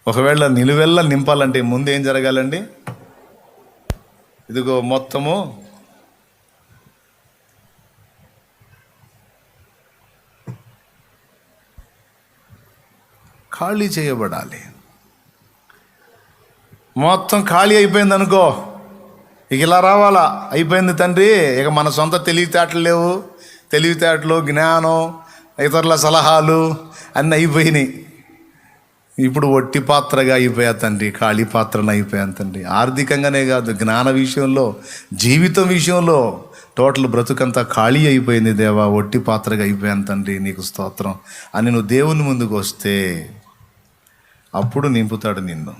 ఒకవేళ నిలువెల్లా నింపాలంటే ముందు ఏం జరగాలండి? ఇదిగో మొత్తము ఖాళీ చేయబడాలి. మొత్తం ఖాళీ అయిపోయింది అనుకో, ఇక ఇలా రావాలా, అయిపోయింది తండ్రి, ఇక మన సొంత తెలివితేటలు లేవు, తెలివితేటలు, జ్ఞానం, ఇతరుల సలహాలు అన్నీ అయిపోయినాయి. ఇప్పుడు ఒట్టి పాత్రగా అయిపోయా తండ్రి, ఖాళీ పాత్రను అయిపోయాను తండ్రి. ఆర్థికంగానే కాదు, జ్ఞాన విషయంలో, జీవితం విషయంలో టోటల్ బ్రతుకంతా ఖాళీ అయిపోయింది దేవా, ఒట్టి పాత్రగా అయిపోయాను తండ్రి, నీకు స్తోత్రం అని నువ్వు దేవుని ముందుకు వస్తే అప్పుడు నింపుతాడు నిన్ను.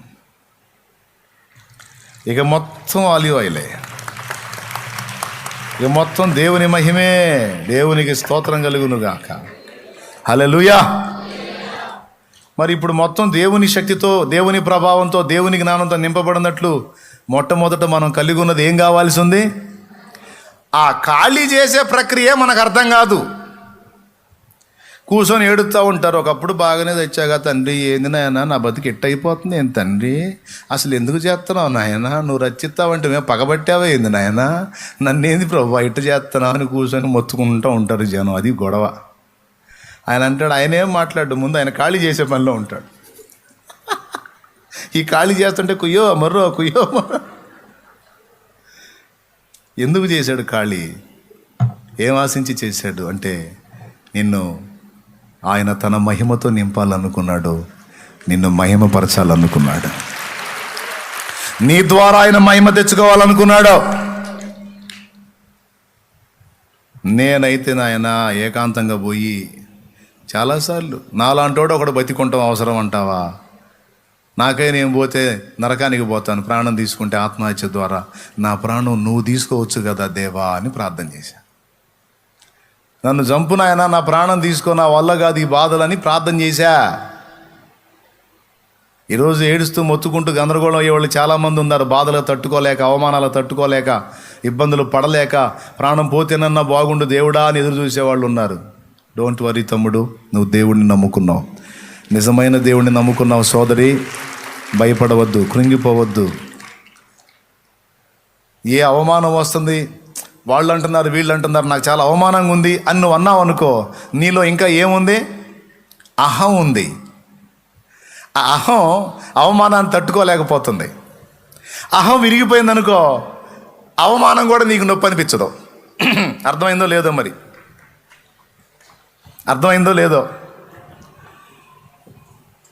ఇక మొత్తం ఆలివ్ ఆయిలే, ఇక మొత్తం దేవుని మహిమే, దేవునికి స్తోత్రం కలుగును గాక. హల్లెలూయా. మరి ఇప్పుడు మొత్తం దేవుని శక్తితో, దేవుని ప్రభావంతో, దేవుని జ్ఞానంతో నింపబడినట్లు మొట్టమొదట మనం కలిగి ఉన్నది ఏం కావాల్సి ఉంది? ఆ ఖాళీ చేసే ప్రక్రియ మనకు అర్థం కాదు. కూర్చొని ఏడుస్తూ ఉంటారు. ఒకప్పుడు బాగానే తెచ్చాగా తండ్రి, ఏంది నాయన నా బతికి ఎట్టయిపోతుంది, ఏం తండ్రి అసలు ఎందుకు చేస్తున్నావు నాయన, నువ్వు రచిస్తావంటే మేము పగబట్టావా ఏంది నాయన, నన్నేంది ప్రభు ఇట్ట చేస్తున్నావు అని కూర్చొని మొత్తుకుంటూ ఉంటారు జనం. అది గొడవ. ఆయన అంటాడు, ఆయన ఏం మాట్లాడు, ముందు ఆయన ఖాళీ చేసే పనిలో ఉంటాడు. ఈ ఖాళీ చేస్తుంటే కుయ్యో మర్రో కుయ్యో మర్రో. ఎందుకు చేశాడు ఖాళీ? ఏం ఆశించి చేశాడు అంటే, నిన్ను ఆయన తన మహిమతో నింపాలనుకున్నాడు, నిన్ను మహిమపరచాలనుకున్నాడు, నీ ద్వారా ఆయన మహిమ తెచ్చుకోవాలనుకున్నాడు. నేనైతే నాయన ఏకాంతంగా పోయి చాలాసార్లు, నాలాంటోడు ఒకడు బతికుంటాం అవసరం అంటావా, నాకై నేను పోతే నరకానికి పోతాను, ప్రాణం తీసుకుంటే ఆత్మహత్య ద్వారా నా ప్రాణం నువ్వు తీసుకోవచ్చు కదా దేవా అని ప్రార్థన చేశా. నన్ను చంపునాయనా, నా ప్రాణం తీసుకో, నా వల్ల కాదు ఈ బాధలని ప్రార్థన చేశా. ఈరోజు ఏడుస్తూ మొత్తుకుంటూ గందరగోళం అయ్యేవాళ్ళు చాలామంది ఉన్నారు. బాధలు తట్టుకోలేక, అవమానాలు తట్టుకోలేక, ఇబ్బందులు పడలేక, ప్రాణం పోతేనన్నా బాగుండు దేవుడా అని ఎదురు చూసేవాళ్ళు ఉన్నారు. డోంట్ వరీ తమ్ముడు, నువ్వు దేవుడిని నమ్ముకున్నావు, నిజమైన దేవుడిని నమ్ముకున్నావు సోదరి, భయపడవద్దు, కృంగిపోవద్దు. ఏ అవమానం వస్తుంది, వాళ్ళు అంటున్నారు వీళ్ళు అంటున్నారు నాకు చాలా అవమానంగా ఉంది అని నువ్వు అన్నావు అనుకో, నీలో ఇంకా ఏముంది? అహం ఉంది. ఆ అహం అవమానాన్ని తట్టుకోలేకపోతుంది. అహం విరిగిపోయిందనుకో, అవమానం కూడా నీకు నొప్పి అనిపించదు. అర్థమైందో లేదో, మరి అర్థమైందో లేదో.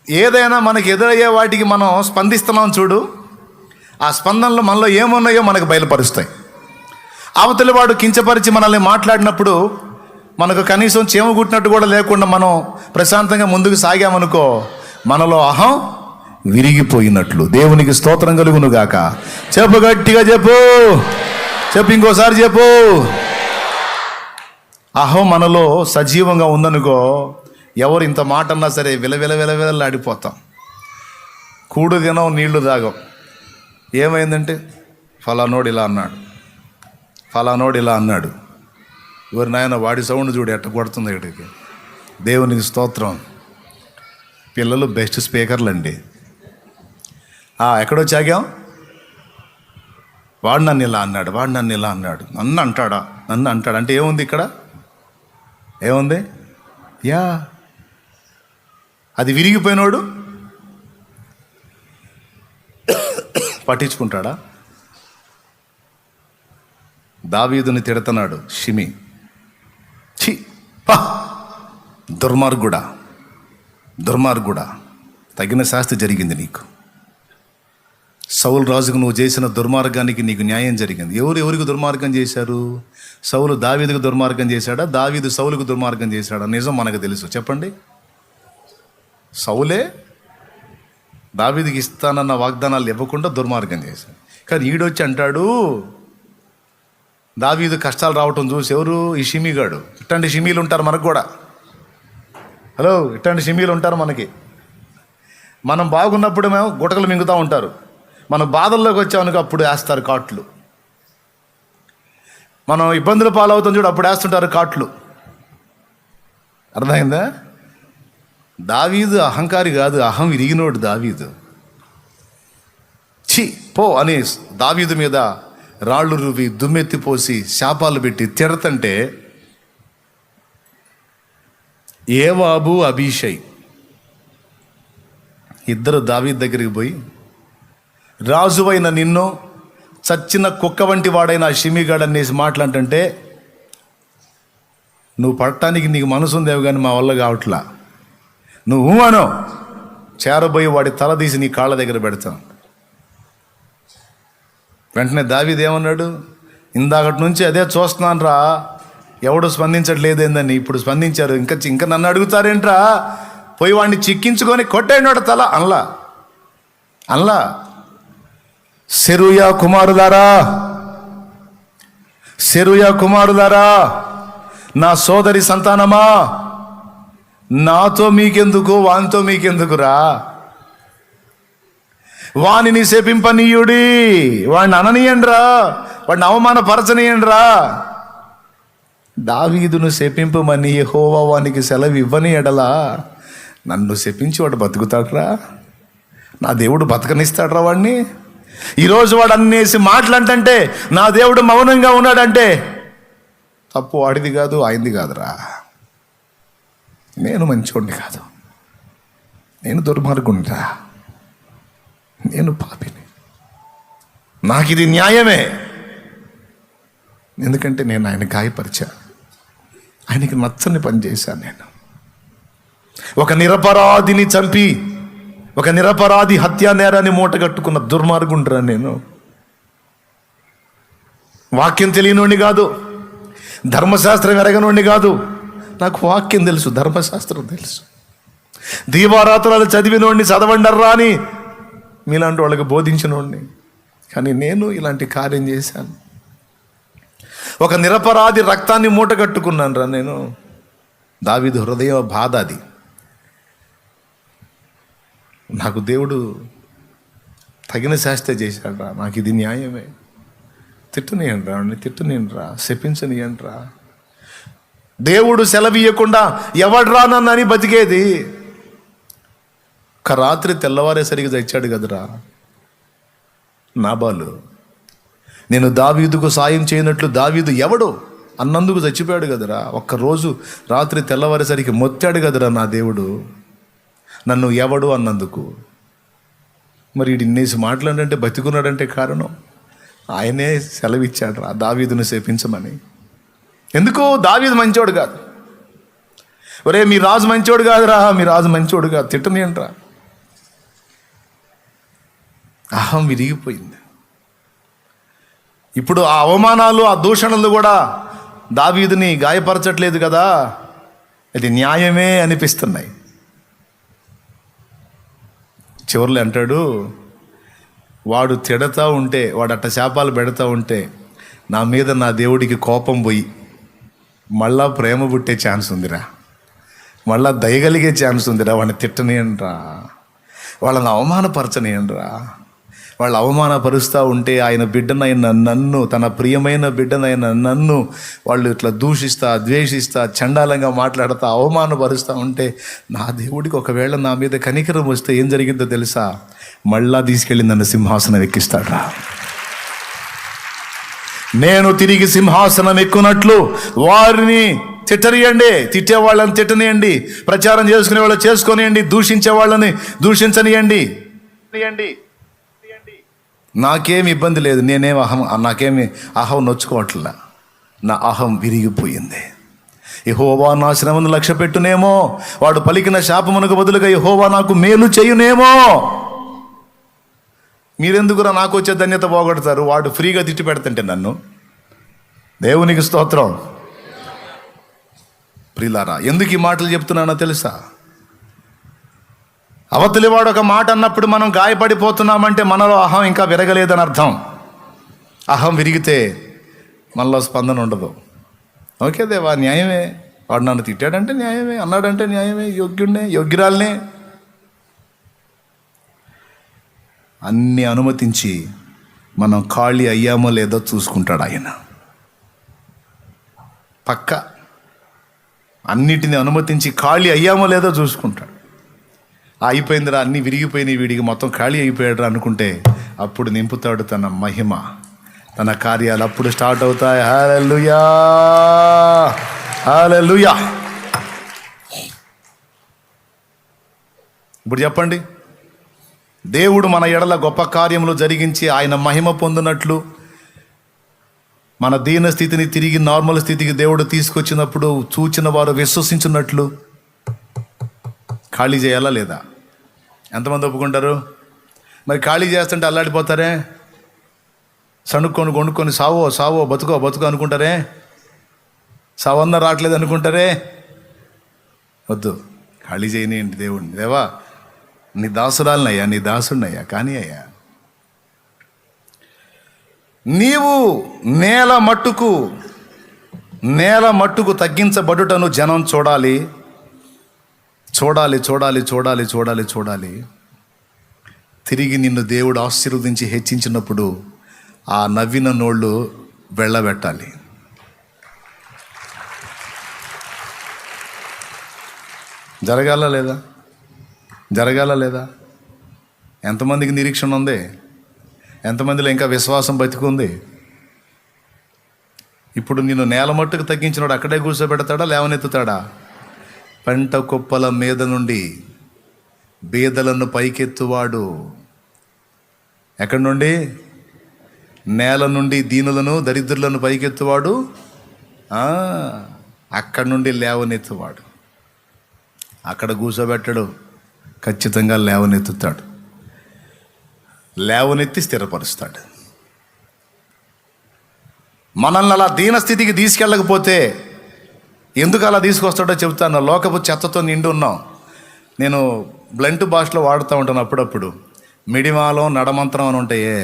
ఏదైనా మనకి ఎదురయ్యే వాటికి మనం స్పందిస్తున్నాం చూడు, ఆ స్పందనలు మనలో ఏమున్నాయో మనకు బయలుపరుస్తాయి. అవతలి వాడు కించపరిచి మనల్ని మాట్లాడినప్పుడు మనకు కనీసం చీమ కుట్టినట్టు కూడా లేకుండా మనం ప్రశాంతంగా ముందుకు సాగామనుకో, మనలో అహం విరిగిపోయినట్లు. దేవునికి స్తోత్రం కలుగును గాక. చెప్పు, గట్టిగా చెప్పు, చెప్పు, ఇంకోసారి చెప్పు. అహం మనలో సజీవంగా ఉందనుకో, ఎవరు ఇంత మాట అన్నా సరే విలవిలవిలవిలాడిపోతాం. కూడు తినం, నీళ్లు తాగం. ఏమైందంటే ఫలానోడు ఇలా అన్నాడు, ఫలానోడు ఇలా అన్నాడు, ఎవరి నాయన వాడి సౌండ్ చూడు ఎట్ట కొడుతుంది ఇక్కడికి. దేవునికి స్తోత్రం. పిల్లలు బెస్ట్ స్పీకర్లు అండి. ఎక్కడో చాగాం, వాడు నన్ను ఇలా అన్నాడు, వాడు నన్ను ఇలా అన్నాడు, నన్ను అంటాడా, నన్ను అంటాడు అంటే ఏముంది ఇక్కడ? ఏముంది? యా, అది విరిగిపోయినోడు పట్టించుకుంటాడా? దావీదుని తిడుతున్నాడు షిమి, ఛీ పా, దుర్మార్గుడా, దుర్మార్గుడా, తగిన శాస్తి జరిగింది నీకు. సౌలు రాజుకు నువ్వు చేసిన దుర్మార్గానికి నీకు న్యాయం జరిగింది. ఎవరికి దుర్మార్గం చేశారు? సౌలు దావీదుకు దుర్మార్గం చేశాడా, దావీదు సౌలుకు దుర్మార్గం చేశాడా? నిజం మనకు తెలుసు, చెప్పండి. సౌలే దావీదుకి ఇస్తానన్న వాగ్దానాలు ఇవ్వకుండా దుర్మార్గం చేశాడు. కానీ ఈడొచ్చి అంటాడు, దావీదు కష్టాలు రావటం చూసి, ఎవరు? ఈ షిమీగాడు. ఇట్లాంటి షిమీలు ఉంటారు మనకు కూడా. హలో, ఇట్లాంటి షిమీలు ఉంటారు మనకి. మనం బాగున్నప్పుడు మేము గుటకలు మింగుతూ ఉంటారు, మన బాధల్లోకి వచ్చామనుకో అప్పుడు వేస్తారు కాట్లు. మనం ఇబ్బందులు పాలవుతాం చూడు, అప్పుడు వేస్తుంటారు కాట్లు. అర్థమైందా? దావీదు అహంకారి కాదు, అహం విరిగినోడు దావీదు. ఛీ పో అని దావీదు మీద రాళ్ళు రువి దుమ్మెత్తిపోసి శాపాలు పెట్టి తిడతంటే యోవాబు అబీషై ఇద్దరు దావీదు దగ్గరికి పోయి, రాజువైన నిన్ను చచ్చిన కుక్క వంటి వాడైన షిమిగాడు అనేసి మాట్లాడంటే, నువ్వు పడటానికి నీకు మనసు ఉందేవి కానీ మా వల్ల కావట్లా, నువ్వు అనో చేరబోయి వాడి తల తీసి నీ కాళ్ళ దగ్గర పెడతాను. వెంటనే దావీదు ఏమన్నాడు, ఇందాకటి నుంచి అదే చూస్తున్నాను రా, ఎవడు స్పందించట్లేదేందని, ఇప్పుడు స్పందించారు, ఇంకా నన్ను అడుగుతారేంట్రా, పోయి వాడిని చిక్కించుకొని కొట్టేనాడు తల అన్లా. సెరూయా కుమారులారా, నా సోదరి సంతానమా, నాతో మీకెందుకు వానితో మీకెందుకురా, వానిని శపింపనీయుడి, వాడిని అననీయండ్రా, వాడిని అవమానపరచనీయండ్రా. దావీదును శపింపమని యెహోవా వానికి సెలవు ఇవ్వని ఎడలా నన్ను శపించి వాడు బతుకుతాడ్రా, నా దేవుడు బతకనిస్తాడ్రా వాడిని. ఈరోజు వాడు అన్నేసి మాటలంటే నా దేవుడు మౌనంగా ఉన్నాడంటే తప్పు వాడిది కాదు, ఆయనది కాదురా. నేను మంచోడిని కాదు, నేను దుర్మార్గునిరా, నేను పాపిని, నాకు ఇది న్యాయమే. ఎందుకంటే నేను ఆయన గాయపరిచా, ఆయనకి నచ్చని పని చేశాను. నేను ఒక నిరపరాధిని చంపి, ఒక నిరపరాధి హత్యా నేరాన్ని మూటగట్టుకున్న దుర్మార్గుండ్రా నేను. వాక్యం తెలియనోడిని కాదు, ధర్మశాస్త్రం ఎరగనోడిని కాదు, నాకు వాక్యం తెలుసు, ధర్మశాస్త్రం తెలుసు. దీవారాత్రాలు చదివినోడిని చదవండర్రా అని మీలాంటి వాళ్ళకి బోధించినోడిని. కానీ నేను ఇలాంటి కార్యం చేశాను. ఒక నిరపరాధి రక్తాన్ని మూటగట్టుకున్నాను రా నేను. దావీదు హృదయ బాధ అది. నాకు దేవుడు తగిన శాస్త్ర చేశాడు రా, నాకు ఇది న్యాయమే. తిట్టనియండి రా, తిట్టనియండి రా, శపించనియండి రా. దేవుడు సెలవీయకుండా ఎవడ్రా నన్నని బతికేది. ఒక రాత్రి తెల్లవారేసరికి చచ్చాడు కదరా నాబాలు. నేను దావీదుకు సాయం చేయనట్లు దావీదు ఎవడు అన్నందుకు చచ్చిపోయాడు కదరా. ఒక్కరోజు రాత్రి తెల్లవారేసరికి మొత్తాడు కదరా నా దేవుడు నన్ను ఎవడు అన్నందుకు. మరి వీడు ఇన్నేసి మాట్లాడంటే బతికున్నాడంటే కారణం ఆయనే సెలవిచ్చాడు రా దావీదును శపించమని. ఎందుకు? దావీదు మంచోడు కాదు. ఒరే మీ రాజు మంచోడు కాదురా, మీ రాజు మంచోడు కాదు, తిట్టనియంట్రా. అహం విరిగిపోయింది. ఇప్పుడు ఆ అవమానాలు, ఆ దూషణలు కూడా దావీదుని గాయపరచట్లేదు కదా, ఇది న్యాయమే అనిపిస్తున్నాయి. చివర్లో అంటాడు, వాడు తిడతా ఉంటే, వాడు అట్ట శాపాలు పెడతా ఉంటే నా మీద నా దేవుడికి కోపం పోయి మళ్ళా ప్రేమ పుట్టే ఛాన్స్ ఉందిరా, మళ్ళా దయగలిగే ఛాన్స్ ఉందిరా. వాడిని తిట్టనియండ్రా, వాళ్ళని అవమానపరచనియండ్రా. వాళ్ళు అవమానపరుస్తూ ఉంటే ఆయన బిడ్డనైన నన్ను, తన ప్రియమైన బిడ్డనైన నన్ను వాళ్ళు ఇట్లా దూషిస్తా, ద్వేషిస్తా, చండాలంగా మాట్లాడుతూ అవమానపరుస్తూ ఉంటే నా దేవుడికి ఒకవేళ నా మీద కనికరం వస్తే ఏం జరిగిందో తెలుసా? మళ్ళా తీసుకెళ్ళి నన్ను సింహాసనం ఎక్కిస్తాడా. నేను తిరిగి సింహాసనం ఎక్కునట్లు వారిని తిట్టనియండి, తిట్టే వాళ్ళని తిట్టనియండి, ప్రచారం చేసుకునే వాళ్ళని చేసుకొనియండి, దూషించే వాళ్ళని దూషించనియండి. నాకేమి ఇబ్బంది లేదు, నాకేమి అహం నొచ్చుకోవట్లా. నా అహం విరిగిపోయింది. యెహోవా నా శ్రమను లక్ష్య పెట్టునేమో, వాడు పలికిన శాపమునకు బదులుగా యెహోవా నాకు మేలు చేయునేమో. మీరెందుకురా నాకు వచ్చే ధన్యత పోగొడతారు? వాడు ఫ్రీగా తిట్టి పెడతంటే నన్ను. దేవునికి స్తోత్రం. ప్రియులారా, ఎందుకు ఈ మాటలు చెప్తున్నానో తెలుసా? అవతలి వాడు ఒక మాట అన్నప్పుడు మనం గాయపడిపోతున్నామంటే మనలో అహం ఇంకా విరగలేదని అర్థం. అహం విరిగితే మనలో స్పందన ఉండదు. ఓకే దేవా, న్యాయమే, వాడు నన్ను తిట్టాడంటే న్యాయమే, అన్నాడంటే న్యాయమే, యోగ్యుడినే, యోగ్యురాలనే అన్నీ అనుమతించి మనం ఖాళీ అయ్యామో లేదో చూసుకుంటాడు ఆయన. పక్క అన్నిటిని అనుమతించి ఖాళీ అయ్యామో లేదో చూసుకుంటాడు. అయిపోయిందిరా, అన్నీ విరిగిపోయినాయి, వీడికి మొత్తం ఖాళీ అయిపోయాడు అనుకుంటే అప్పుడు నింపుతాడు తన మహిమ, తన కార్యాలు అప్పుడు స్టార్ట్ అవుతాయి. హల్లెలూయా, హల్లెలూయా. ఇప్పుడు చెప్పండి, దేవుడు మన ఎడల గొప్ప కార్యములు జరిగించి ఆయన మహిమ పొందినట్లు, మన దీన స్థితిని తిరిగి నార్మల్ స్థితికి దేవుడు తీసుకొచ్చినప్పుడు చూచిన వారు విశ్వసించినట్లు ఖాళీ చేయాలా లేదా? ఎంతమంది ఒప్పుకుంటారు? మరి ఖాళీ చేస్తుంటే అల్లాడిపోతారే, సణుక్కొని కొనుక్కొని సావో సావో బతుకో అనుకుంటారే, సావన్న రావట్లేదు అనుకుంటారే. వద్దు, ఖాళీ చేయనియండి దేవుడిని. దేవా, నీ దాసురాలనయ్యా, నీ దాసుడినయ్యా, కానీ అయ్యా నీవు నేల మట్టుకు తగ్గించబడుటను జనం చూడాలి. తిరిగి నిన్ను దేవుడు ఆశీర్వదించి హెచ్చించినప్పుడు ఆ నవ్విన నోళ్ళు వెళ్ళబెట్టాలి. జరగాల లేదా? ఎంతమందికి నిరీక్షణ ఉంది? ఎంతమందిలో ఇంకా విశ్వాసం బతికుంది? ఇప్పుడు నిన్ను నేల మట్టుకు తగ్గించినాడు అక్కడే కూర్చోబెడతాడా, లేవనెత్తుతాడా? పంట కుప్పల మీద నుండి బీదలను పైకెత్తువాడు. ఎక్కడి నుండి? నేల నుండి దీనులను దరిద్రులను పైకెత్తువాడు, అక్కడి నుండి లేవనెత్తువాడు. అక్కడ కూర్చోబెట్టడు, ఖచ్చితంగా లేవనెత్తుతాడు, లేవనెత్తి స్థిరపరుస్తాడు. మనల్ని అలా దీనస్థితికి తీసుకెళ్ళకపోతే ఎందుకు అలా తీసుకొస్తాడో చెబుతాను. లోకపు చెత్తతో నిండి ఉన్నాం. నేను బ్లంట్ భాషలో వాడుతూ ఉంటాను అప్పుడప్పుడు. మిడిమాలం, నడమంత్రం అని ఉంటాయే,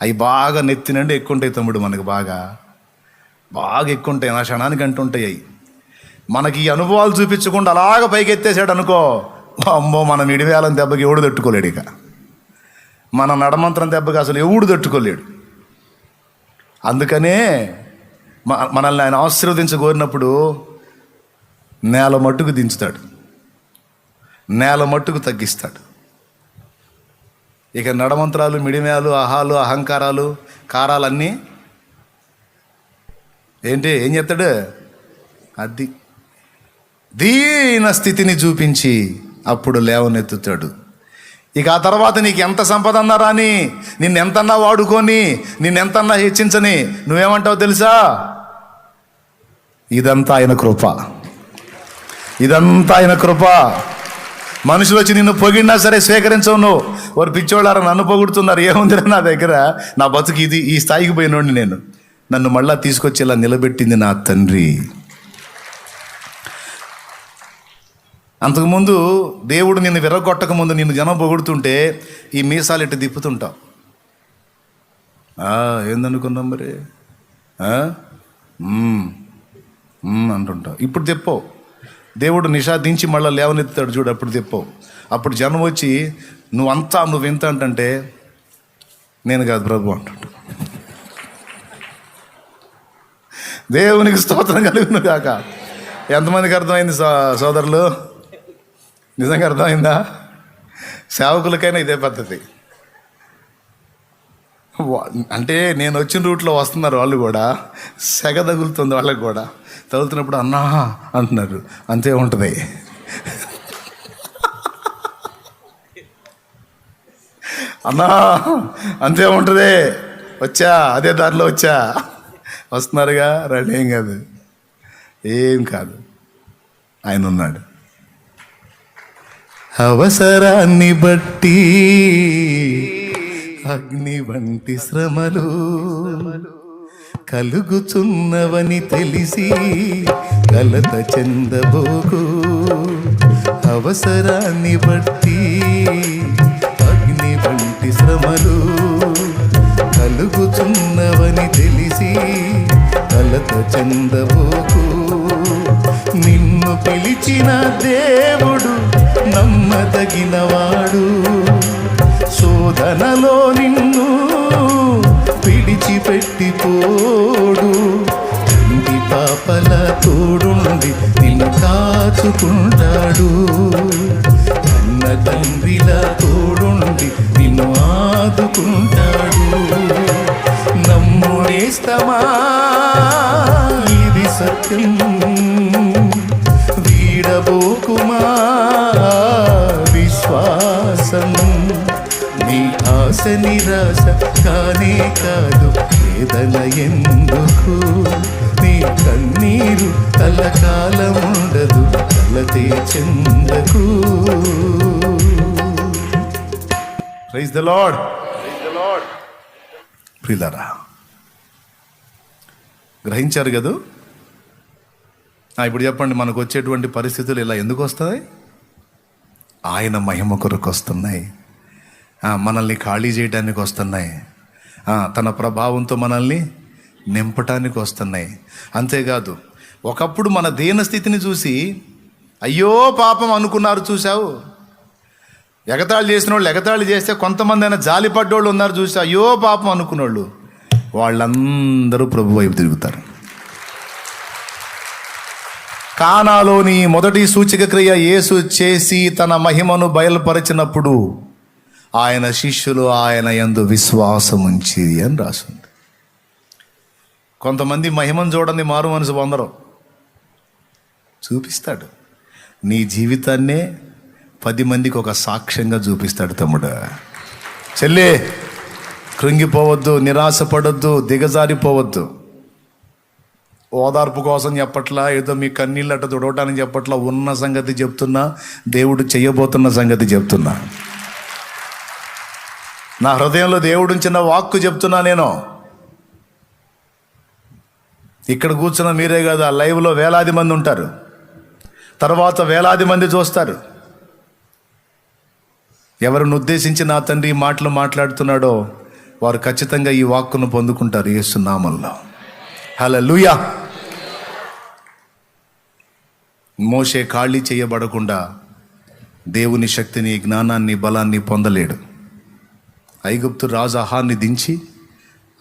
అవి బాగా నెత్తినండి ఎక్కువ ఉంటాయి తమ్ముడు, మనకు బాగా ఎక్కువ ఉంటాయి, నా క్షణానికి అంటుంటాయి. అవి మనకి ఈ అనుభవాలు చూపించకుండా అలాగ పైకి ఎత్తేసాడు అనుకో, అమ్మో, మన మిడివేలం దెబ్బకి ఎవడు తట్టుకోలేడు. ఇక మన నడమంత్రం దెబ్బకి అసలు ఎవడు తట్టుకోలేడు. అందుకనే మనల్ని ఆయన ఆశీర్వదించగోరినప్పుడు నేల మట్టుకు దించుతాడు, నేల మట్టుకు తగ్గిస్తాడు. ఇక నడమంత్రాలు, మిడిమేలు, అహాలు, అహంకారాలు, కారాలన్నీ ఏం చేస్తాడు? అది దీన స్థితిని చూపించి అప్పుడు లేవనెత్తుతాడు. ఇక ఆ తర్వాత నీకు ఎంత సంపద అన్నా రాని, నిన్నెంతన్నా వాడుకొని, నిన్నెంతన్నా హెచ్చించని, నువ్వేమంటావు తెలుసా? ఇదంతా ఆయన కృప. మనుషులు వచ్చి నిన్ను పొగిడినా సరే స్వీకరించవు. నువ్వు వారు పిచ్చోళ్ళారా నన్ను పొగుడుతున్నారు, ఏముందిరా నా దగ్గర, నా బతుకు ఇది, ఈ స్థాయికి పోయినోడిని నేను, నన్ను మళ్ళా తీసుకొచ్చేలా నిలబెట్టింది నా తండ్రి. అంతకుముందు దేవుడు నిన్ను విరగొట్టక ముందు నిన్ను జనం పొగుడుతుంటే ఈ మీసాలు ఇట్టు తిప్పుతుంటావు. ఏందనుకున్నాం మరి అంటుంటావు. ఇప్పుడు తెప్పవు. దేవుడు నిషాదించి మళ్ళీ లేవనెత్తాడు చూడు, అప్పుడు తెప్పవు. అప్పుడు జనం వచ్చి నువ్వు ఎంత అంటే నేను కాదు ప్రభు అంటుంటా. దేవునికి స్తోత్రం కలుగును కాక. ఎంతమందికి అర్థమైంది సోదరులు? నిజంగా అర్థమైందా? సేవకులకైనా ఇదే పద్ధతి. అంటే నేను వచ్చిన రూట్లో వస్తున్నారు వాళ్ళు కూడా, సెగ తగులుతుంది వాళ్ళకి కూడా. తగులుతున్నప్పుడు అన్నా అంటున్నారు, అంతే ఉంటుంది. అన్నా అంతే ఉంటుంది. అదే దారిలో వస్తున్నారుగా, రండి, ఏం కాదు, ఆయన ఉన్నాడు. అవసరాన్ని బట్టి అగ్ని వంటి శ్రమలు కలుగుచున్నవని తెలిసి కలత చెందబోకు. అవసరాన్ని బట్టి అగ్ని వంటి శ్రమలు కలుగుచున్నవని తెలిసి కలత చెందబోకు. నిన్ను పిలిచిన దేవుడు నమ్మదగినవాడు, శోధనలో నిన్ను విడిచిపెట్టిపోడు. ఇంటి పాపల తోడుండి నిన్ను కాచుకుంటాడు, కన్న తండ్రిలా తోడుండి నిన్ను ఆదుకుంటాడు. నమ్ము నేస్తమా, ఇది సత్యం, వీడబోకుమా విశ్వాసం. నీ ఆశ నిరాశ కానే కాదు, వేదన ఎందుకు, నీ కన్నీరు కలకాలం ఉండదు, కలతే చెందకు. Praise the Lord. ప్రియులారా, గ్రహించారు కదా? ఇప్పుడు చెప్పండి, మనకు వచ్చేటువంటి పరిస్థితులు ఇలా ఎందుకు వస్తాయి? ఆయన మహిమ కొరకు వస్తున్నాయి. మనల్ని ఖాళీ చేయడానికి వస్తున్నాయి. తన ప్రభావంతో మనల్ని నింపటానికి వస్తున్నాయి. అంతేకాదు, ఒకప్పుడు మన దీన స్థితిని చూసి అయ్యో పాపం అనుకున్నారు. చూసావు, ఎగతాళి చేసిన వాళ్ళు ఎగతాళి చేస్తే కొంతమంది అయినా జాలిపడ్డోళ్ళు ఉన్నారు. చూసి అయ్యో పాపం అనుకున్నోళ్ళు, వాళ్ళందరూ ప్రభు వైపు తిరుగుతారు. కానాలోని మొదటి సూచక క్రియ యేసు చేసి తన మహిమను బయలుపరిచినప్పుడు ఆయన శిష్యులు ఆయన యందు విశ్వాసం ఉంచిరి అని రాసింది. కొంతమంది మహిమను చూడండి మారు మనసు పొందరు. చూపిస్తాడు, నీ జీవితాన్నే 10 మందికి ఒక సాక్ష్యంగా చూపిస్తాడు. తమ్ముడు, చెల్లి, కృంగిపోవద్దు, నిరాశపడొద్దు, దిగజారిపోవద్దు. ఓదార్పు కోసం చెప్పట్లా, ఏదో మీ కన్నీళ్ళట తుడవటానికి చెప్పట్లా. ఉన్న సంగతి చెప్తున్నా, దేవుడు చెయ్యబోతున్న సంగతి చెప్తున్నా. నా హృదయంలో దేవుడుంచిన వాక్కు చెప్తున్నా. నేను ఇక్కడ కూర్చున్న మీరే కదా, లైవ్లో వేలాది మంది ఉంటారు, తర్వాత వేలాది మంది చూస్తారు. ఎవరిని ఉద్దేశించి నా తండ్రి ఈ మాటలు మాట్లాడుతున్నాడో వారు ఖచ్చితంగా ఈ వాక్కును పొందుకుంటారు యేసు నామములో. హల్లెలూయా. మోషే ఖాళీ చేయబడకుండా దేవుని శక్తిని, జ్ఞానాన్ని, బలాన్ని పొందలేడు. ఐగుప్తు రాజు ఆహాన్ని దించి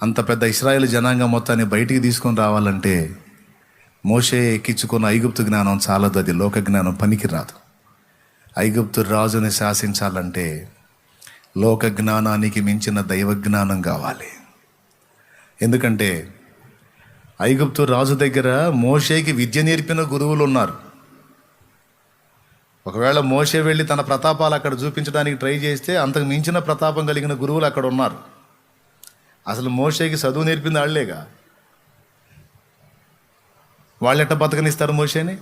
అంత పెద్ద ఇశ్రాయేలు జనాంగం మొత్తాన్ని బయటికి తీసుకొని రావాలంటే మోషే ఎక్కించుకున్న ఐగుప్తు జ్ఞానం చాలదు. అది లోక జ్ఞానం పనికి రాదు. ఐగుప్తు రాజుని శాసించాలంటే లోక జ్ఞానానికి మించిన దైవ జ్ఞానం కావాలి. ఎందుకంటే ఐగుప్తు రాజు దగ్గర మోషేకి విద్య నేర్పిన గురువులు ఉన్నారు. ఒకవేళ మోషే వెళ్ళి తన ప్రతాపాలు అక్కడ చూపించడానికి ట్రై చేస్తే అంతకు మించిన ప్రతాపం కలిగిన గురువులు అక్కడ ఉన్నారు. అసలు మోషేకి చదువు నేర్పింది వాళ్ళేగా. వాళ్ళెట్ట బతకనిస్తారు మోషేని?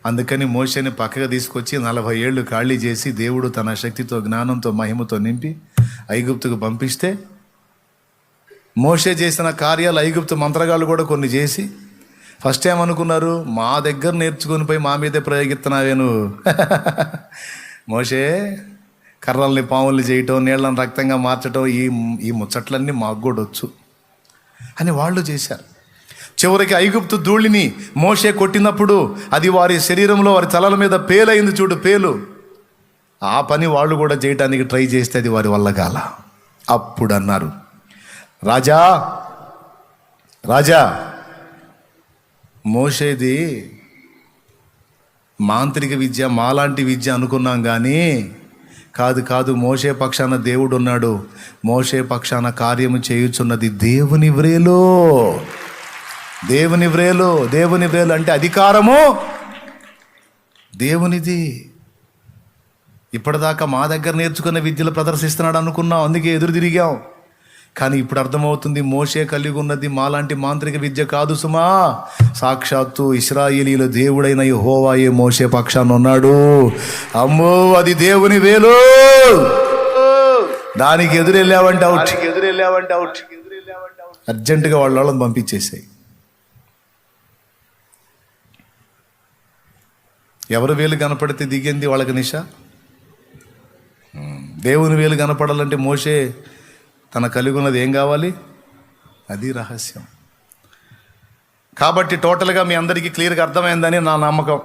అందుకని మోషేని పక్కగా తీసుకొచ్చి 40 ఏళ్ళు ఖాళీ చేసి దేవుడు తన శక్తితో, జ్ఞానంతో, మహిమతో నింపి ఐగుప్తుకు పంపిస్తే మోషే చేసిన కార్యాలు ఐగుప్తు మంత్రగాళ్ళు కూడా కొన్ని చేసి ఫస్ట్ టైం అనుకున్నారు, మా దగ్గర నేర్చుకొని పోయి మా మీదే ప్రయోగిస్తున్నావే నువ్వు. మోషే కర్రల్ని పాముల్ని చేయటం, నీళ్ళని రక్తంగా మార్చటం, ఈ ముచ్చట్లన్నీ మాకు కూడా వచ్చు అని వాళ్ళు చేశారు. చివరికి ఐగుప్తు ధూళిని మోషే కొట్టినప్పుడు అది వారి శరీరంలో, వారి తలల మీద పేలైంది చూడు, పేలు. ఆ పని వాళ్ళు కూడా చేయడానికి ట్రై చేస్తే అది వారి వల్ల కాల. అప్పుడు అన్నారు, రాజా రాజా, మోషేది మాంత్రిక విద్య, మాలాంటి విద్య అనుకున్నాం కానీ కాదు కాదు, మోషే పక్షాన దేవుడు ఉన్నాడు, మోషే పక్షాన కార్యము చేయుచున్నది దేవుని వ్రేలు. దేవుని వ్రేలు, దేవుని వ్రేలు అంటే అధికారము దేవునిది. ఇప్పటిదాకా మా దగ్గర నేర్చుకున్న విద్యలు ప్రదర్శిస్తున్నాడు అనుకున్నాం, అందుకే ఎదురు తిరిగాం. కానీ ఇప్పుడు అర్థమవుతుంది, మోషే కలిగి ఉన్నది మాలాంటి మాంత్రిక విద్య కాదు సుమా. సాక్షాత్తు ఇశ్రాయేలీల దేవుడైన యెహోవాయే మోషే పక్షాన ఉన్నాడు. అమ్మో, అది దేవుని వేలు. దానికి ఎదురెళ్ళావంటే అవుట్. అర్జెంటుగా వాళ్ళని పంపించేసాయి. ఎవరు వేలు కనపడితే దిగింది వాళ్ళకి నిష. దేవుని వేలు కనపడాలంటే మోషే తన కలిగి ఉన్నది ఏం కావాలి? అది రహస్యం. కాబట్టి టోటల్గా మీ అందరికీ క్లియర్గా అర్థమైందని నా నమ్మకం.